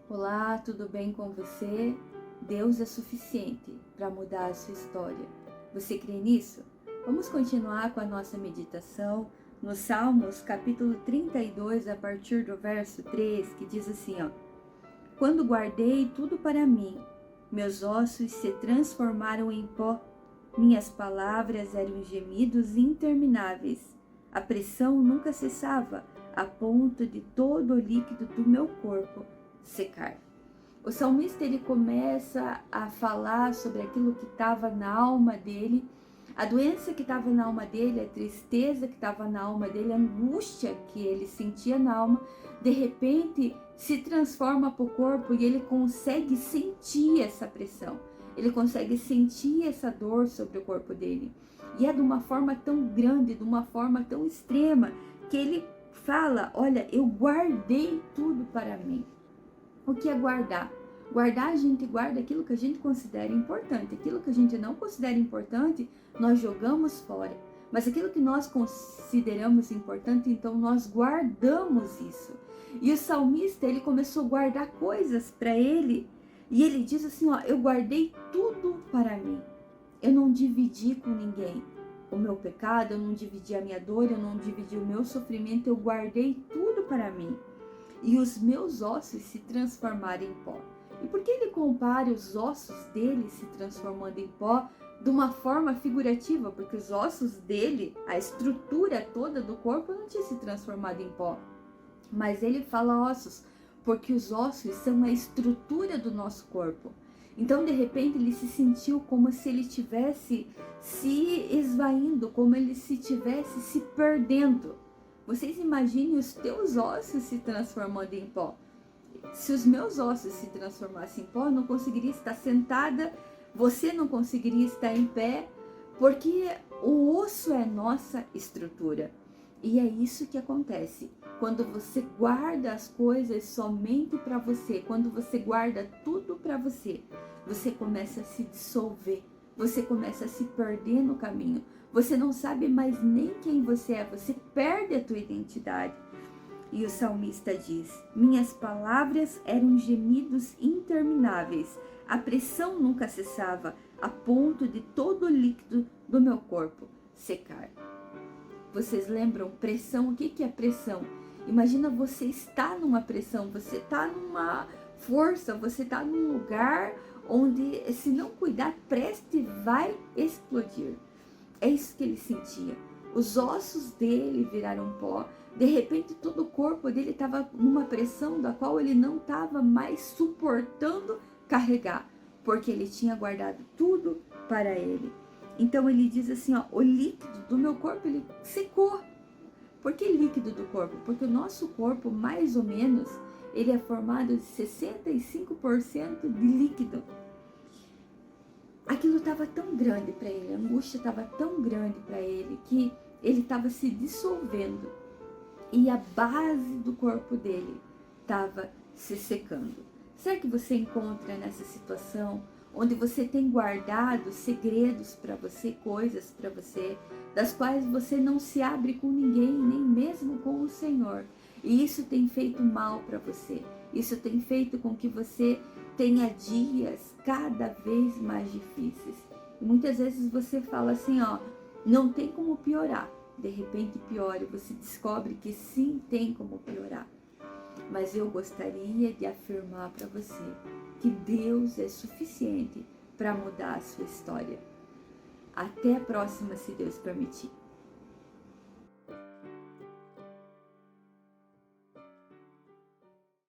Olá, tudo bem com você? Deus é suficiente para mudar a sua história. Você crê nisso? Vamos continuar com a nossa meditação no Salmos, capítulo 32, a partir do verso 3, que diz assim, ó: Quando guardei tudo para mim, meus ossos se transformaram em pó, minhas palavras eram gemidos intermináveis. A pressão nunca cessava, a ponto de todo o líquido do meu corpo secar. O salmista ele começa a falar sobre aquilo que estava na alma dele, a doença que estava na alma dele, a tristeza que estava na alma dele, a angústia que ele sentia na alma, de repente se transforma para o corpo e ele consegue sentir essa pressão, ele consegue sentir essa dor sobre o corpo dele. E é de uma forma tão grande, de uma forma tão extrema, que ele fala: olha, eu guardei tudo para mim. O que é guardar? Guardar, a gente guarda aquilo que a gente considera importante. Aquilo que a gente não considera importante, nós jogamos fora. Mas aquilo que nós consideramos importante, então nós guardamos isso. E o salmista, ele começou a guardar coisas para ele. E ele diz assim, ó: eu guardei tudo para mim. Eu não dividi com ninguém o meu pecado, eu não dividi a minha dor, eu não dividi o meu sofrimento, eu guardei tudo para mim. E os meus ossos se transformaram em pó. E por que ele compara os ossos dele se transformando em pó de uma forma figurativa? Porque os ossos dele, a estrutura toda do corpo não tinha se transformado em pó. Mas ele fala ossos, porque os ossos são a estrutura do nosso corpo. Então, de repente, ele se sentiu como se ele tivesse se esvaindo, como ele se tivesse se perdendo. Vocês imaginem os teus ossos se transformando em pó. Se os meus ossos se transformassem em pó, eu não conseguiria estar sentada, você não conseguiria estar em pé, porque o osso é nossa estrutura. E é isso que acontece quando você guarda as coisas somente para você, quando você guarda tudo para você, você começa a se dissolver, você começa a se perder no caminho. Você não sabe mais nem quem você é, você perde a tua identidade. E o salmista diz: minhas palavras eram gemidos intermináveis, a pressão nunca cessava, a ponto de todo o líquido do meu corpo secar. Vocês lembram pressão? O que é pressão? Imagina você estar numa pressão, você está numa força, você está num lugar onde, se não cuidar, preste, vai explodir. É isso que ele sentia. Os ossos dele viraram pó. De repente, todo o corpo dele estava numa pressão da qual ele não estava mais suportando carregar, porque ele tinha guardado tudo para ele. Então ele diz assim, ó: o líquido do meu corpo, ele secou. Por que líquido do corpo? Porque o nosso corpo, mais ou menos, ele é formado de 65% de líquido. Aquilo estava tão grande para ele, a angústia estava tão grande para ele, que ele estava se dissolvendo e a base do corpo dele estava se secando. Será que você encontra nessa situação onde você tem guardado segredos para você, coisas para você, das quais você não se abre com ninguém, nem mesmo com o Senhor? E isso tem feito mal para você, isso tem feito com que você tenha dias cada vez mais difíceis. E muitas vezes você fala assim, ó: não tem como piorar. De repente piora e você descobre que sim, tem como piorar. Mas eu gostaria de afirmar para você que Deus é suficiente para mudar a sua história. Até a próxima, se Deus permitir.